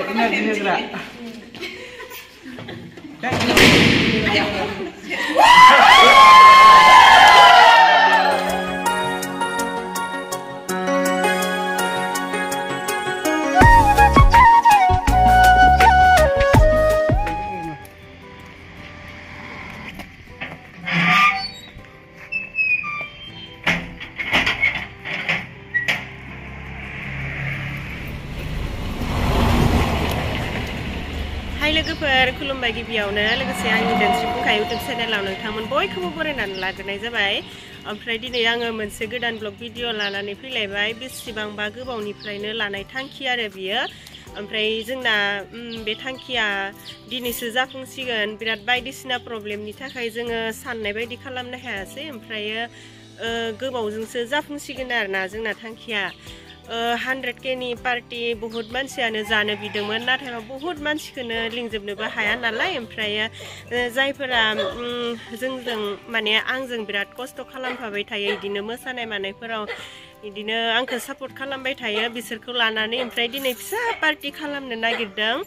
energi hogra. Hai लोगोफोर खुलुमबाय गिबियावनो लोगोसे आंनि दोनस्रि फुंखा YouTube चेनेलाव नोंथांमोन बयखौबो बरायनानै लाग्रोनाय जाबाय ओमफ्राय दिनै आङो मोनसे गोदान ब्लग भिडिअ लानानै फैलायबाय बेसेबांबा गोबावनिफ्रायनो लानाय थांखि आरो बियो ओमफ्राय जोंना बे थांखिया दिनैसो जाफुंसिगोन बिराद बायदिसिना प्रब्लेमनि थाखाय जोङो साननाय बायदि खालामनो हायासै ओमफ्राय गोबावजोंसो जाफुंसिगोन आरोना जोंना थांखिया 100K नि पार्टी बहुत मानसियानो जानो बिदोंमोन नाथाय बहुत मानसिखौनो लिंजोबनोबो हाया नालाय ओमफ्राय जायफोरा जोंजों माने आंजों बिराद खस्थ' खालामफाबाय थायो इदिनो मोसानाय मानायफोराव इदिनो आंखौ सापर्ट खालामबाय थायो बिसोरखौ लानानै ओमफ्राय दिनै फिसा पार्टी खालामनो नागिरदों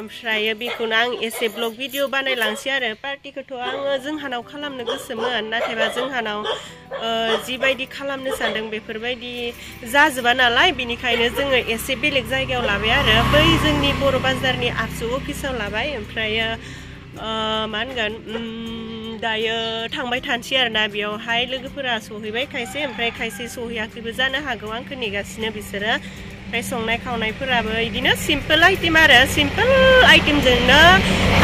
ओमफ्राय बेखौनो आं एसे ब्लग भिडिअ बानायलांसै आरो पार्टीखौथ' आङो जोंहानाव खालामनो गोसोमोन नाथायबा जोंहानाव जिबायदि खालामनो सानदों बेफोरबायदि जाजोबा नालाय बिनिखायनो जोङो एसे बेलेग जायगायाव लाबाय आरो बै जोंनि बर' बाजारनि आबसु अफिसाव लाबाय ओमफ्राय मा होनगोन दायो थांबाय थानोसै आरोना बेयावहाय लोगोफोरा सहैबाय खायसे ओमफ्राय खायसे सहैयाखैबो जानो हागौ आंखौ नेगासिनो बिसोरो ओमफ्राय संनाय खावनायफोराबो बिदिनो सिम्पोल आइटेम आरो सिम्पोल आइटेमजोंनो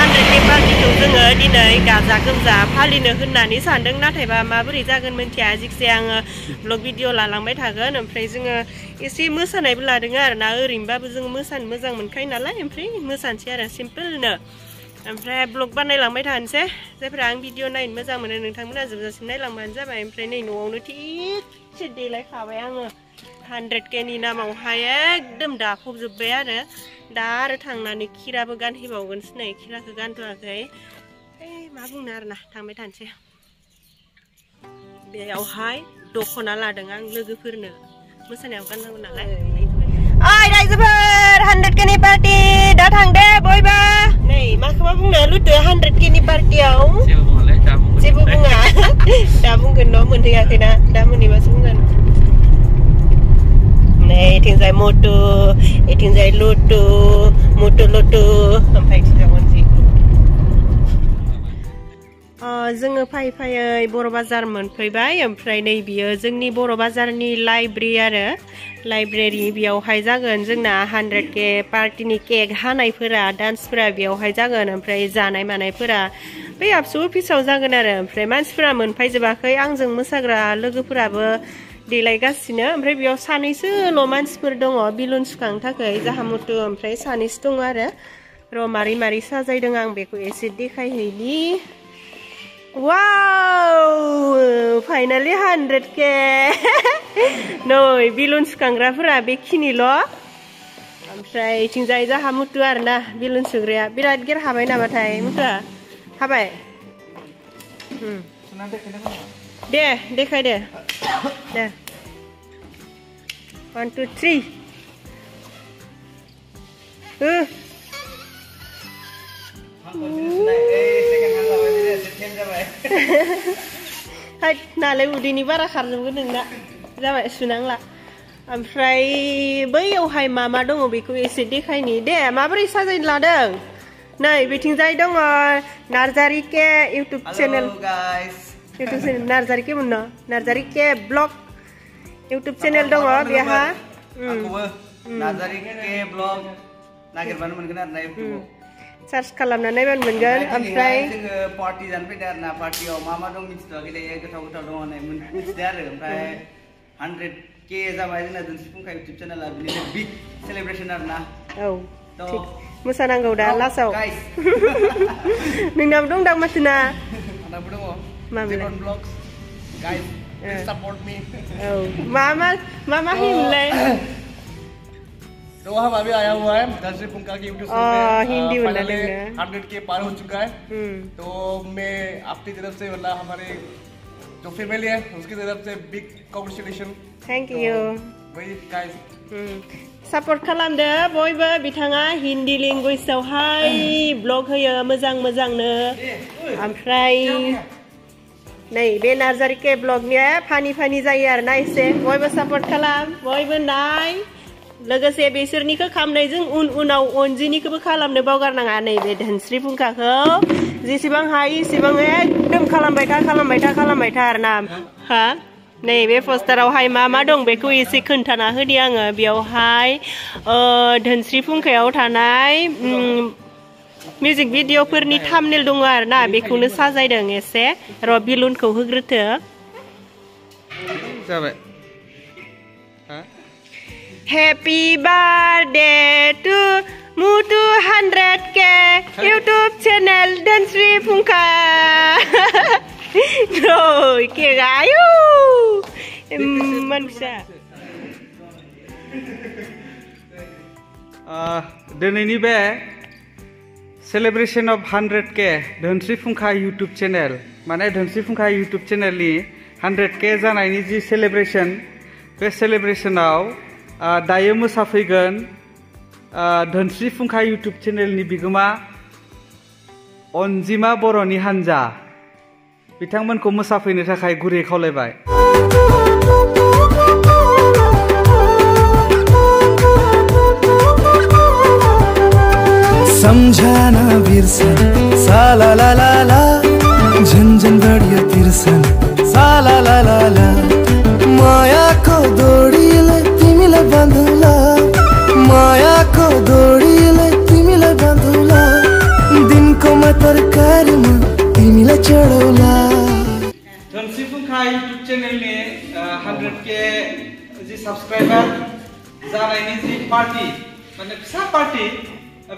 100K पार्टीखौ जोङो दिनै गाजा गोमजा फालिनो होननानै सानदों नाथायबा माबोरै जागोन मिन्थिया जिखिजाया आङो ब्लग भिडिअ लालांबाय थागोन ओमफ्राय जोङो एसे मोसानायबो लादों आरोना ओरैनोबाबो जोङो मोसानो मोजां मोनखायो नालाय ओमफ्राय मोसानोसै आरो सिम्पोलनो ओमफ्राय ब्लग बानायलांबाय थानोसै जायफ्रा आं भिडिअ नायनो मोजां मोनो नोंथांमोना जोबजासिम नायलांबानो जाबाय ओमफ्राय नै न'आवनो थिगसे देलायखाबाय आङो 100K नि नामावहाय एकदम दाफबजोब्बाय आरो दा आरो थांनानै खिराबो गानहैबावगोनसो नै खिराखौ गानथ'वाखै मा बुंनो आरोना थांबाय थानोसै बेयावहाय दख'ना लादों आं लोगोफोरनो मोसानायाव गाननांगौ नालाय ओइ रायजोफोर 100K नि पार्टी दा थांदे बयबो नै माखौबा बुंनो लुदो 100K नि पार्टीयाव जेबो बुङा दा बुंगोन न' मोनहैयाखैना दा मोनहैबासो बुंगोन नै इथिंजाय मटु इथिंजाय लुटु मुटु लुटु ओमफ्राय इथिंजाय मोनसे जोङो फैयै फैयै बर' बाजार मोनफैबाय ओमफ्राय नै बियो जोंनि बर' बाजारनि लाइब्रेरि आरो लाइब्रेरि बेयावहाय जागोन जोंना 100K पार्टीनि केक हानायफोरा डान्सफोरा बेयावहाय जागोन ओमफ्राय जानाय मानायफोरा बै आबसु अफिसाव जागोन आरो ओमफ्राय मानसिफोरा मोनफैजोबाखै आंजों मोसाग्रा लोगोफोराबो देलायगासिनो ओमफ्राय बेयाव सानैसोल' मानसिफोर दङ बिलुन सुखांनो थाखाय जाहा मटु ओमफ्राय सानैसो दङ आरो र' मारै मारै साजायदों आं बेखौ एसे देखायहैनि वाव फाइनालि 100K नै बिलुन सुखांग्राफोरा बेखिनिल' ओमफ्राय इथिंजाय जाहा मुटु आरोना बिलुन सुग्राया बिराद गेर हाबाय नामाथाय मुटुआ हाबाय दे देखाय दे 1 2 3 नालाय उदैनि बारा खारजोबगोन नोंना जाबाय सुनांला ओमफ्राय बैयावहाय मा मा दङ बेखौ एसे देखायनि दे माबोरै साजायनो लादों नै बिथिंजाय दङ नार्जारि के इउटुब चेनेल नार्जारि के मोन नार्जारि के ब्लग इउटुब चेनेल दङ बेहा नार्जारि के ब्लग नागिरबानो मोनगोन आरो ना इउटुबाव सार्च खालामना नायबानो मोनगोन ओमफ्राय जोङो पार्टी जानो फैदों आरो ना पार्टीयाव मा मा दं मिथिथ'वाखै दे गोथाव गोथाव दङ होननाय मिथिदों आरो ओमफ्राय 100K जाबाय जोंना दोनस्रि फुंखा इउटुब चेनेला बिनिफ्राय बिग सेलिब्रेसन आरो ना औ मोसानांगौ दा लास्टआव नोंनाबो दंदां माथोना आंनाबो दङ मामोन ब्लग्स गाइस प्लिज सापोर्ट मी औ मा होयोमोनलाय तो हम अभी आया हुआ है दोनस्री फुंका की यूट्यूब हिंदी फाइनली 100K पार हो चुका है तो मैं अपनी तरफ से मतलब हमारे जो फैमिली है उसकी तरफ से big congratulation thank you Wait guys. Support खालामदो बयबो बिथाङा हिन्दी लेंगुवेजावहाय ब्लग होयो मोजांनो ओमफ्राय नै बे नार्जारिके ब्लगनिया फानि जायो आरोना एसे बयबो सापर्ट खालाम बयबो नाय लोगोसे बिसोरनिखौ खालामनायजों उनाव अनजिनिखौबो खालामनो बावगारनाङा नै बे धोनस्रि फुंखाखौ जेसेबां हायो एसेबां एकदम खालामबाय था आरोना हा नै बे पोस्टारावहाय मा दं बेखौ एसे खोन्थाना होनि आङो बेयावहाय धोनस्रि फुंखायाव थानाय मिउजिक भिडिअफोरनि थाम्बनेल दङ आरोना बेखौनो साजायदों एसे र' बिलुनखौ होग्रोथो जाबाय Happy birthday to Mutu 100K YouTube channel Dhonsri Phungkha rồi kìa gái mình sẽ दिनैनि बे celebration of 100K धोनस्रि फुंखा YouTube channel माने धोनस्रि फुंखा YouTube channelनि 100K जानायनि जि celebration बे celebrationआव दायो मोसाफैगोन धोनस्रि फुंखा YouTube चेनेलनि बिगोमा अनजिमा बर'नि हान्जा बिथांमोनखौ मोसाफैनो थाखाय गुरै खावलायबाय समझाना बिरसन साला ला ला ला झंझन बढियो तिर्सन साला ला ला ला मायाको दोडीले तिमीलाई बाँधुला मायाको दोडीले तिमीलाई बाँधुला दिनको म तरकारीमा तिमीलाई चढौला धोनस्रि फुंखा YouTube चेनेलनि 100K जि सब्सक्राइबार जानायनि जि पार्टी माने फिसा पार्टी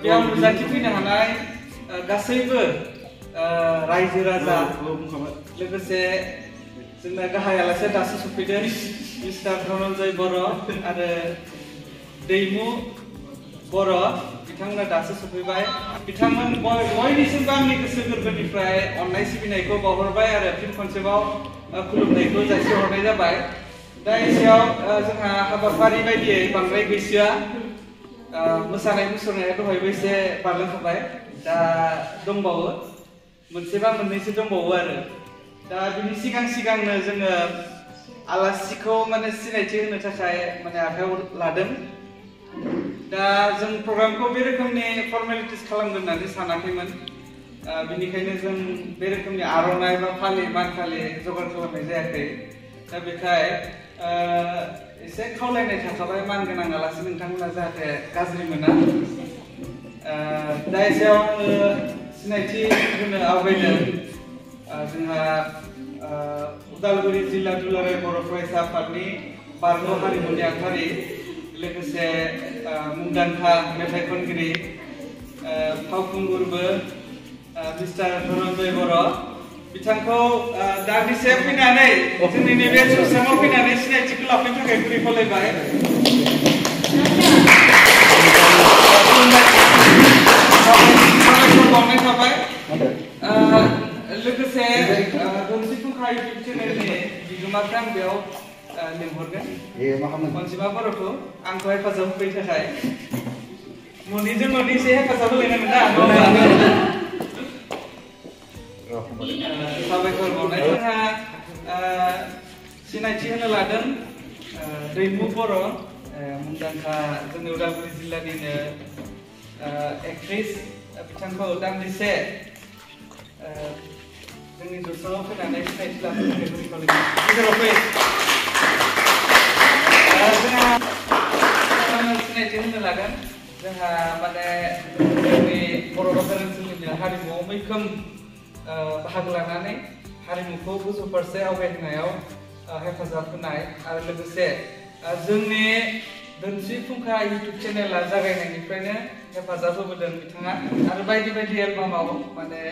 बेयाव नुजाथिफैनो हानाय गासैबो रायजो राजा लोगोसे जोंना गाहाय आलासिया दासो सफैदों मिस्टार धनन्जय बर' आरो दैमु बर' बिथांमोना दासो सफैबाय बिथांमोन बयनिसिमबो आंनि गोसो गोरबोनिफ्राय अननाय सिबिनायखौ बावहरबाय आरो फिन खनसेबाव खुलुमनायखौ जासिहरनाय जाबाय दा एसेयाव जोंहा हाबाफारि बायदियै बांद्राय गैसोआ मोसानाय मुसुरनाया दहायबो एसे बारलांखाबाय दा दंबावो मोनसेबा मोननैसो दंबावो आरो दा बिनि सिगांनो जोङो आलासिखौ माने सिनायथि होनो थाखाय माने आखायाव लादों दा जों प्रग्रामखौ बे रोखोमनि फर्मेलिटिस खालामगोन होननानै सानाखैमोन बिनिखायनो जों बे रोखोमनि आर'नाइ बा फालि मान फालि जगार खालामनाय जायाखै दा बेखाय एसे खावलायनाय थाखाबाय मान गोनां आलासि नोंथांमोना जाहाथे गाज्रि मोना दा एसेयाव आङो सिनायथि होनो आवगायदों जोंहा उदालगुरि जिल्ला दुलाराय बर' फरायसा आफादनि बारग' हारिमुनि आफादगिरि लोगोसे मुंदांखा मेथाइ खनगिरि फावखुंगुरबो मिस्टार धनन्जय बर' बिथांखौ दान्दिसे फैनानै जोंनि नैबे जौसाङाव फैनानै सिनायथिखौ लाफैनो थाखाय गुरै खावलायबाय बावनाय थाबाय लोगोसे धोनस्रि फुंखा YouTube चेनेलनि बिगोमाखौ आं बेयाव लिंहरगोन अनजिमा बर'खौ आंखौ हेफाजाब होफैनो थाखाय न'निजों न'नि एसे हेफाजाब होलायनांगोन ना साबायखर बावनाय जोंहा सिनायथि होनो लादों दैमु बर' मुंदांखा जोंनि उदालगुरि जिल्लानिनो एक्ट्रेस बिथांखौ दान्दिसे जोंनि जौसाङाव फैनानै सिनायथि लानो थाखाय गुरै खावलायबाय जोंहा सिनायथि होनो लागोन जोंहा माने जोंनि बर' राव ओनसोलनि हारिमुआव मैखोम बाहागो लानानै हारिमुखौ गोजौ फारसे आवगायहोनायाव हेफाजाब होनाय आरो लोगोसे जोंनि धोनस्रि फुंखा YouTube चेनेला जागायनायनिफ्रायनो हेफाजाब होबोदों बिथाङा आरो बायदि बायदि एलबामाव माने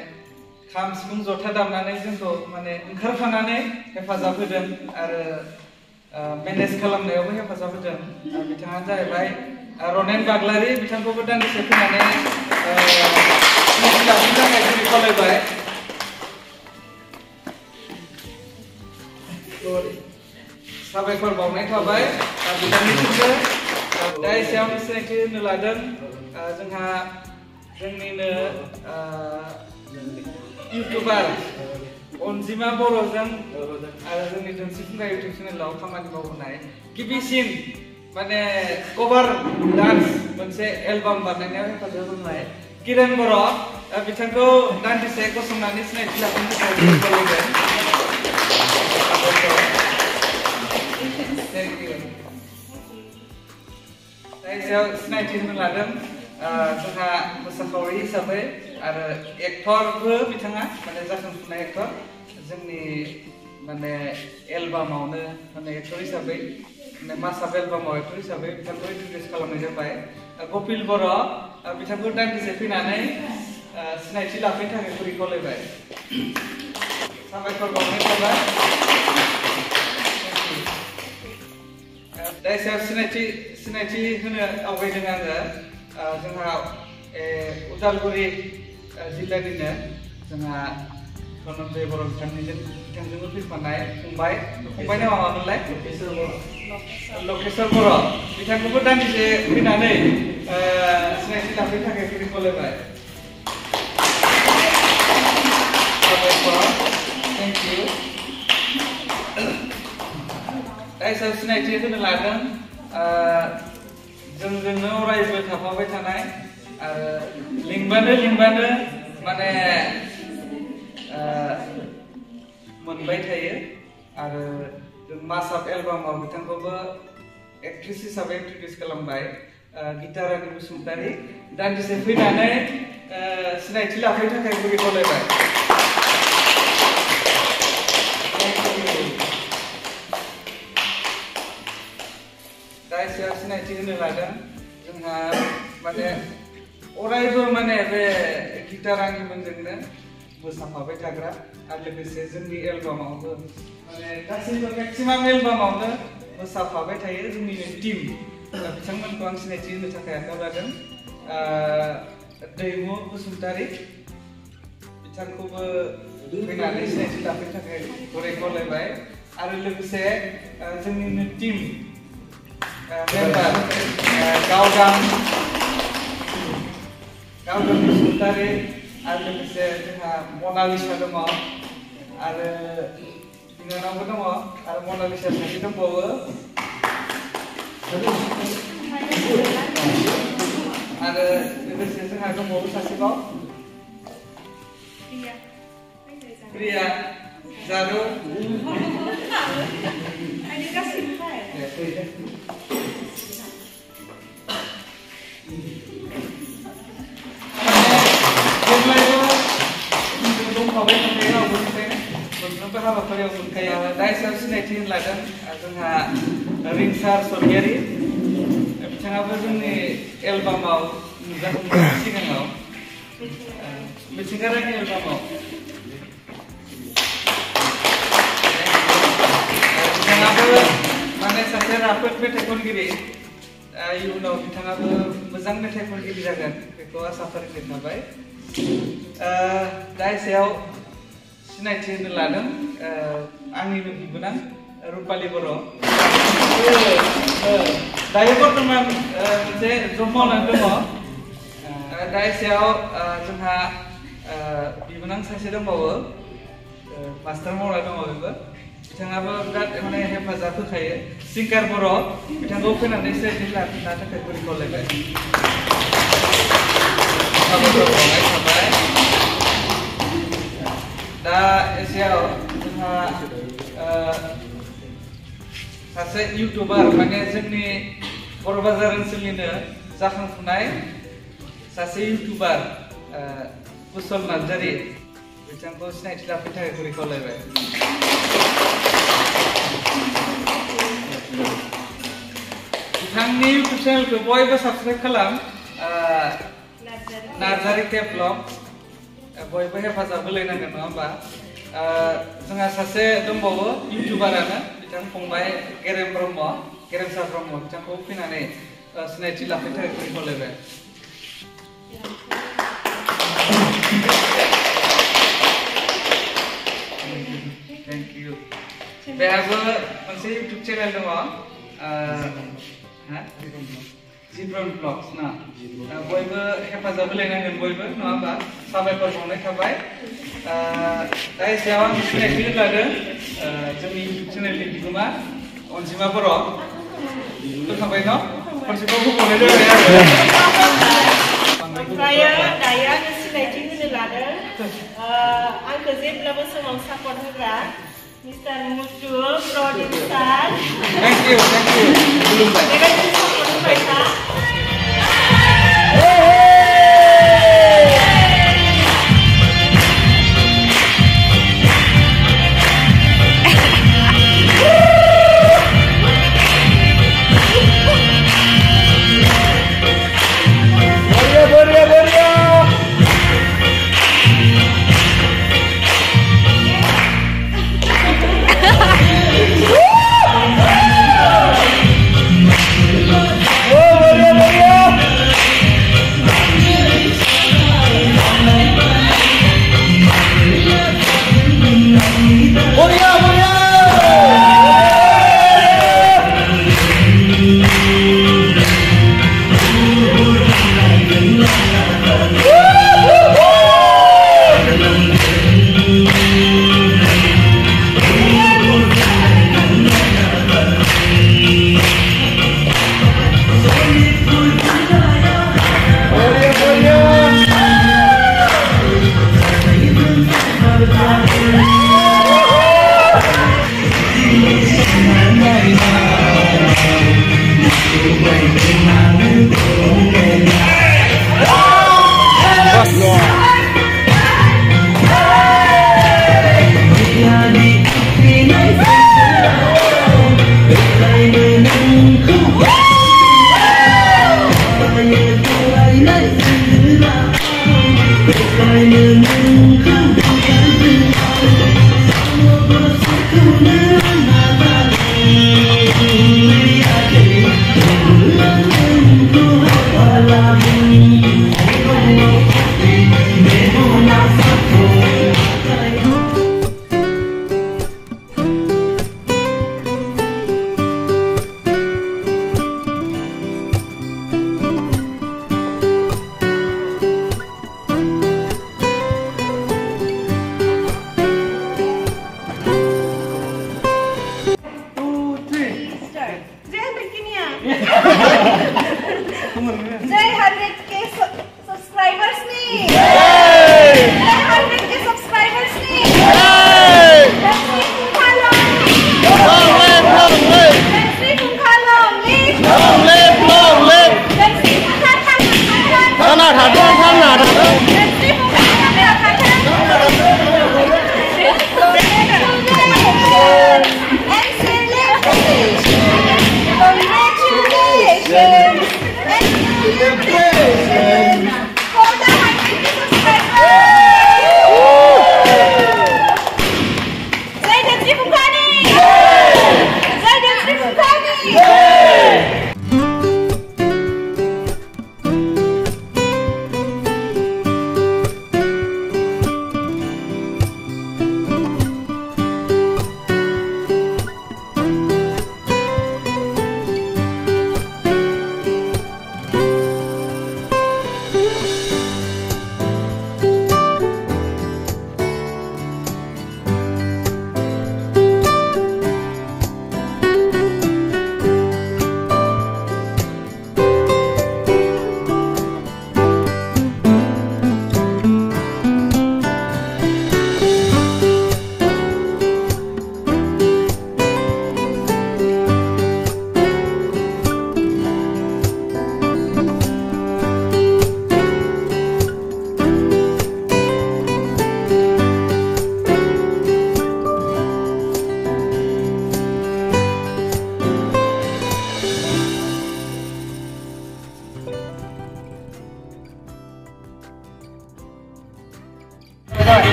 खाम सिफुं जथा दामनानै जोंखौ माने ओंखारफानानै हेफाजाब होदों आरो मेनेज खालामनायावबो हेफाजाब होदों बिथाङा जाहैबाय रनेन बाग्लारि बिथांखौबो दान्दिसे फैनानै लाफैनो थाखाय गुरै खावलायबाय साबायखर बावनाय थाबाय बिथांनिसिमबो दा एसेयावनो सिनायथि होनो लादों जोंहा जोंनिनो इउटुबार अनजिमा बर'जों आरो जोंनि दिन्थिफुंनाय इउटुब चेनेलाव खामानि मावबोनाय गिबिसिन माने कभार डान्स मोनसे एलबाम बानायनायाव हेफाजाब होनाय किरण बर' बिथांखौ दान्दिसे गसंनानै सिनायथि लाखिनो थाखाय खावलायगोन। दा एसेयाव सिनायथि होनो लादों जोंहा मोसाखावरि हिसाबै आरो एक्टरबो बिथाङा माने जाखांफुनाय एक्टर जोंनि माने एलबामावनो माने एक्टर हिसाबै माने मासाब एलबामाव एक्टर हिसाबै बिथांखौ इन्ट्रडिउस खालामनाय जाबाय कपिल बर' बिथांखौ दान्दिसे फैनानै सिनायथि लाफैनो थाखाय गुरै खावलायबाय। साबायखर बावनाय थाबाय। दा एसेयाव सिनायथि होनो आवगायदों आङो जोंहा उदालगुरि जिल्लानिनो जोंहा धनन्जय बर' बिथांजोंबो फैफानाय फंबायनि नामा मामोनलाय लकेश्वर बर' बिथांखौबो दान्दिसे फैनानै सिनायथि लाफैनो थाखाय गुरै खावलायबाय। Thank you. दा एसेयाव सिनायथि होनो लादों जोंजोंनो अरायबो थाफाबाय थानाय आरो लिंबानो माने मोनबाय थायो आरो जों मासाब एलबामाव बिथांखौबो एक्ट्रेस हिसाबै इन्ट्रडिउस खालामबाय गीता रानी बसुमतारी दान्दिसे फैनानै सिनायथि लाफैनो थाखाय गुरै खावलायबाय। दा एसेयाव सिनायथि होनो लादों जोंहा माने अरायबो माने बे गीता रानी मोनजोंनो मोसाफाबाय थाग्रा आरो लोगोसे जोंनि एलबामावबो माने गासैबो मेक्सिमाम एलबामावनो मोसाफाबाय थायो जोंनिनो टीम बिथांमोनखौ आं सिनायथि होनो थाखाय आखायाव लादों दैमु बसुमतारी बिथांखौबो फैनानै सिनायथि लाफैनो थाखाय गुरै खावलायबाय आरो लोगोसे जोंनिनो टीम मेम्बार गावदां बसुमतारी आरो लोगोसे जोंहा मनालिसा दङ आरो बिनानावबो दङ आरो मनालिसा सासे दंबावो आरो लोगोसे जोंहा दंबावो सासेबाव प्रिया जारु हाबाफारियाव मोनखायो दा एसेयाव सिनायथि होनो लादों जोंहा रिंसार स्वर्गियारी बिथाङाबो जोंनि एलबामाव नुजाखांबाय सिगाङाव मिथिंगायारि एलबामाव बिथाङाबो माने सासे राफोद मेथाइ खनगिरि इयुनाव बिथाङाबो मोजां मेथाइ खनगिरि जागोन बेखौ आसा फारिनाय थाबाय। दा एसेयाव सिनायथि होनो लादों आंनिनो बिबोनां रुपाली बर' दायो बर्थमान मोनसे जब मावनानै दङ दा एसेयाव जोंहा बिबोनां सासे दंबावो मास्टार मावना दङ बेबो बिथाङाबो बिराद माने हेफाजाब होखायो सिंगार बर' बिथांखौ फैनानै सिनायथि लानो थाखाय गुरै खावलायबाय। साबायखर बावनाय थाबाय। दा एसेयाव जोंहा सासे इउटुबार माने जोंनि बर' बाजार ओनसोलनिनो जाखांफुनाय सासे इउटुबार कुशल नार्जारी बिथांखौ सिनायथि लाफैनो थाखाय गुरै खावलायबाय। बिथांनि इउटुब चेनेलखौ बयबो साबसक्राइब खालाम नार्जारी टेप ब्लग बयबो हेफाजाब होलायनांगोन नङा होमबा जोंहा सासे दंबावो इउटुबारानो बिथां फंबाय गेरेमसा ब्रह्म बिथांखौ फैनानै सिनायथि लाफैनो थाखाय गुरै खावलायबाय। Thank you. बेहाबो मोनसे YouTube चेनेल दङ जिब्रन ब्लग्स ना बयबो हेफाजाब होलायनांगोन बयबो नङा होमबा साबायखर बावनाय थाबाय दा एसेयाव आं सिनायथि होलादों जोंनि YouTube चेनेलनि बिगोमा अनजिमा बर' होखांबाय न' खनसेबाव होबावनाय जाबाय ओमफ्राय दायो आङो सिनायथि होनो लादों आंखौ जेब्लाबो समाव सापर्ट होग्रा mister Muthu producer thank you खुलुमबाय बेबायदिनो सापर्ट होबाय था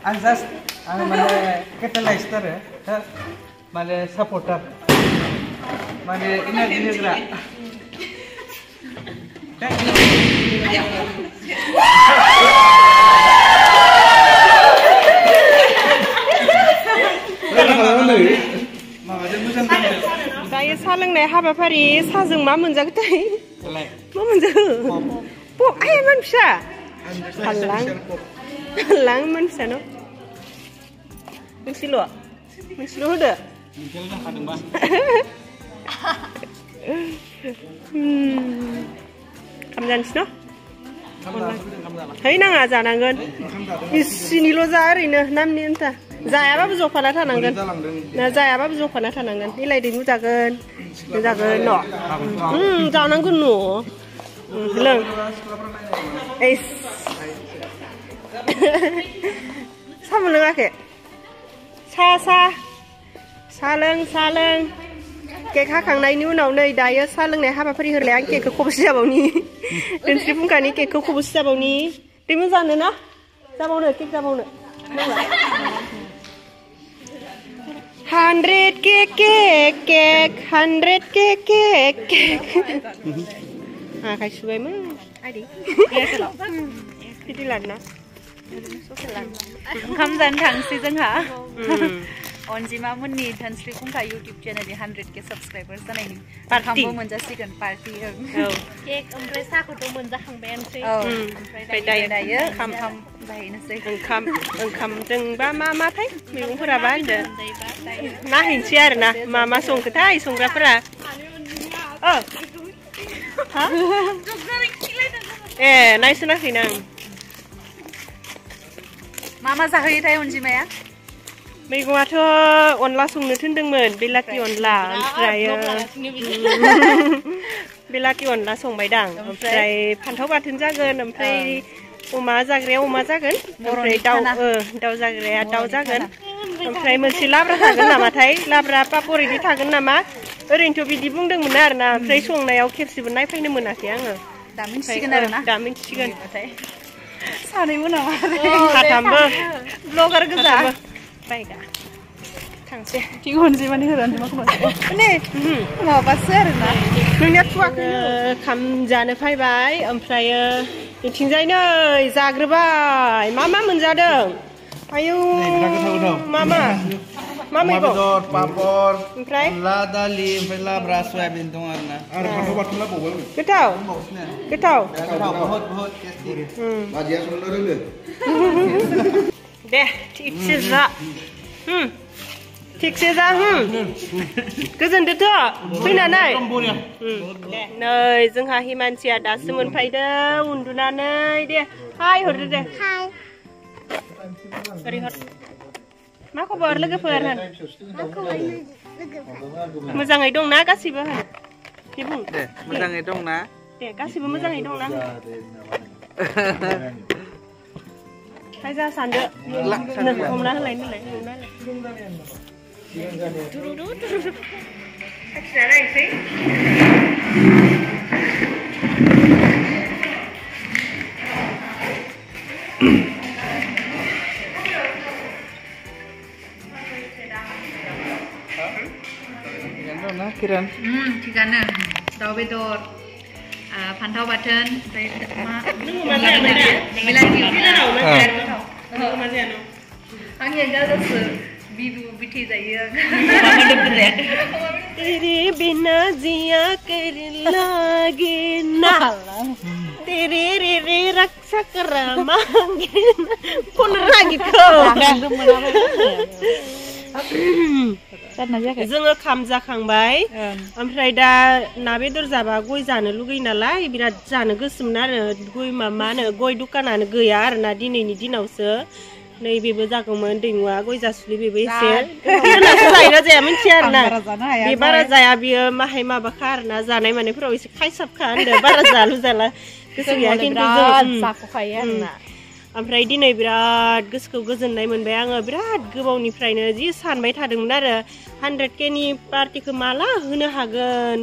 आं जास्ट आं माने केटेलाइज्ड आरो माने सापर्टार माने एनार्जि होग्रा दायो सा लोंनाय हाबाफारि साजों मा मोनजागोनथाय मा मोनजागो पप आयमोन फिसा हालां मोन फिसा न मोनसेल' होदो खाम जानोसै न है नाङा जानांगोन इसिनिल' जा ओरैनो नामनि आन्था जायाबाबो जफाना थानांगोन ना जायाबाबो जफाना थानांगोन इलायदै नुजागोन न' जानांगोन न' लों एस साबो लोङाखै सा लों केक हाखांनायनि उनाव नै दायो सा लोंनाय हाबाफारि होरलाय आं केकखौ खबसे जाबावनि दोनस्रि फुंखानि केकखौ खबसे जाबावनि दैमु जानो ना जाबावनो केक जाबावनो 100 केक 100 केक आखाय सुबायमोन आइदि बिदि लाना ओंखाम जानो थांसै जोंहा अनजिमा मोननि धोनस्रि फुंखा इउटिउब चेनेलनि 100K साबस्क्राइबार जानायनि ओंखामबो मोनजासिगोन पार्टि केक ओमफ्राय साहाखौथ' मोनजाखांबायानोसै ओमफ्राय दायो ओंखाम जाहैनोसै ओंखामजोंबा माथाय मैगंफोराबा होनदों नायहैनोसै आरोना मा संखोथाय संग्राफोरा ए नायसनाखैना आं मा जाहोयोथाय अनजिमाया मैगङाथ' अनला संनो थिनदोंमोन बेलाथि अनला ओमफ्राय बेलाथि अनला संबायदां ओमफ्राय फान्थाव बाथोन जागोन ओमफ्राय अमा जाग्राया अमा जागोन ओमफ्राय दाउ जाग्राया दाउ जागोन ओमफ्राय मोनसे लाब्रा थागोन नामाथाय लाब्रा पापर इदि थागोन नामा ओरैनोथ' बिदि बुंदोंमोन आरोना ओमफ्राय संनायाव खेबसेबो नायफैनो मोनाखै आङो दा मिन्थिसिगोन आरोना दा मिन्थिसिगोन सानैबो नामा साथामबो ब्लगार गोजा बायगा थांसै थिग अनजिमानि होरानो माने माबासो आरोना नोंनिया थुवाखै खाम जानो फैबाय ओमफ्रायो बिथिंजाय नै जाग्रोबाय मा मोनजादों आयौ मा मैगं पापर ओमफ्राय अनला दालि ओमफ्राय लाब्रा सयाबिन दं आरोना आरो फान्थाव बाथोन लाबावो गोथाव बहुत टेस्टी बाजिया संनो रोङो दे थिगसे जा गोजोनदोथ' फैनानै नै जोंहा हिमानसिया दासो मोनफैदों उन्दुनानै दे हाय हरदो दे ओरै हर मा खबर लोगोफोर होन मोजाङै दंना गासिबो होन दे बुं दे मोजाङै दंना दे गासिबो मोजाङै दंना हाय जा सानदो हमना होलाय Kiran थिगानो दाउ बेदर फान्थाव बाथोन बिबु बिथि जायो तेरे बिना जिया कर लागे ना तेरे रे रक्षा कर मांगे कौन रागी को जोङो खाम जाखांबाय ओमफ्राय दा ना बेदर जाबा गय जानो लुगैयो नालाय बिराद जानो गोसोमोन आरो गय मा होनो गय दुकानानो गैया आरोना दिनैनि दिनावसो नै बेबो जागौमोन दैमुआ गय जासुलि बेबो एसे जायोना जाया मिथिया आरोना बे बारा जाया बियो माहाय माबाखा आरोना जानाय मानायफोराव एसे खायसाबखा होनदों बारा जालु जाला गोसो गैया खिन्थु जाख'खायो आरोना ओमफ्राय दिनै बिराद गोसोखौ गोजोननाय मोनबाय आङो बिराद गोबावनिफ्रायनो जि सानबाय थादोंमोन आरो 100K नि पार्टिखौ माला होनो हागोन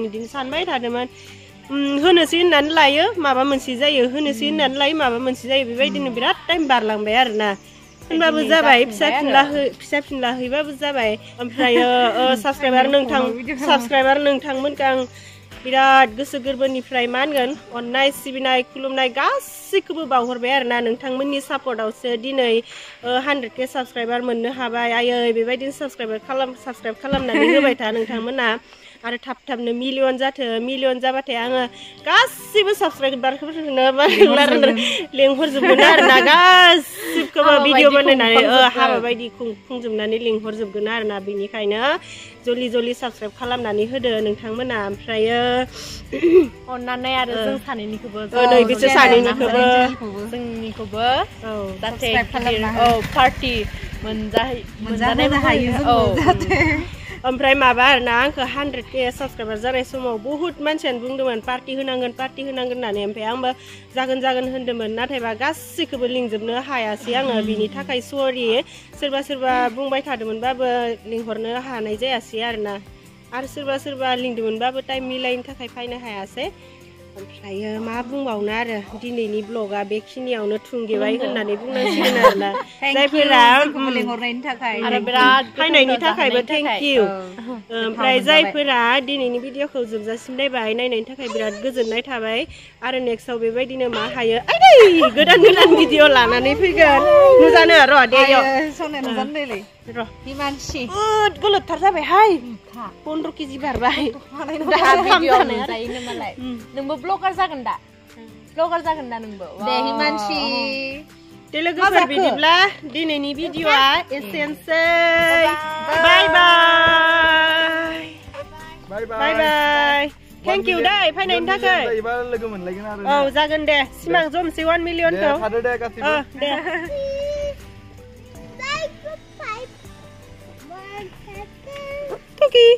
बिदिनो सानबाय थादोंमोन होनोसै होननानै लायो माबा मोनसे जायो होनोसै होननानै लायो माबा मोनसे जायो बेबायदिनो बिराद टाइम बारलांबाय आरोना होनबाबो जाबाय फिसा फिनला हैबाबो जाबाय ओमफ्रायो साबस्क्राइबार नोंथांमोनखौ आं बिराद गोसो गोरबोनिफ्राय मा होनगोन अननाय सिबिनाय खुलुमनाय गासैखौबो बावहरबाय आरोना नोंथांमोननि सापर्टआवसो दिनै 100K साबस्क्राइबार मोननो हाबाय आयै बेबायदिनो साबस्क्राइब खालामनानै होबाय था नोंथांमोना आरो थाब थाबनो मिलियन जाबाथाय आङो गासिबो साबस्क्राइबारफोरनो लेंहरजोबगोन आरोना गासिबखौबो भिडिअ बानायनानै हाबा बायदि खुंजोबनानै लेंहरजोबगोन आरोना बेनिखायनो जलदि साबस्क्राइब खालामनानै होदो नोंथांमोना ओमफ्रायो अननानै आरो जों सानैनिखौबो बिसोर सानैनिखौबो जोंनिखौबो जाहाथे पार्टि मोनजानो हायो जाहाथे ओमफ्राय माबा आरोना आंखौ 100K साबस्क्राइबार जानाय समाव बहुत मानसियानो बुंदोंमोन पार्टि होनांगोन होननानै ओमफ्राय आंबो जागोन होनदोंमोन नाथायबा गासैखौबो लिंजोबनो हायासै आङो बिनि थाखाय सरि सोरबा बुंबाय थादोंमोनबाबो लिंहरनो हानाय जायासै आरोना आरो सोरबा लिंदोंमोनबाबो टाइम मिलायनो थाखाय फैनो हायासै ओमफ्रायो मा बुंबावनो आरो दिनैनि ब्लगा बेखिनियावनो थुंगेबाय होननानै बुंनांसिगोन आरोना जायफोरा लिंहरनायनि थाखाय आरो बिराद फैनायनि थाखायबो थेंक इउ ओमफ्राय जायफोरा दिनैनि भिडिअखौ जोबजासिम नायबाय नायनायनि थाखाय बिराद गोजोननाय थाबाय आरो नेक्स्टआव बेबायदिनो मा हायो गोदान भिडिअ लानानै फैगोन नुजानो र' दे र' हिमानसि गोलोबथार जाबायहाय 15 केजि बारबाय नोंबो ब्लगार जागोन दा नोंबो दे हिमानसि दे लोगोफोर बिदिब्ला दिनैनि भिडिअआ एसेनोसै बाय थेंक इउ दै फैनायनि थाखाय लोगो मोनलायगोन आरो औ जागोन दे सिमां जमसै 1 मिलियनखौ दे Tuki.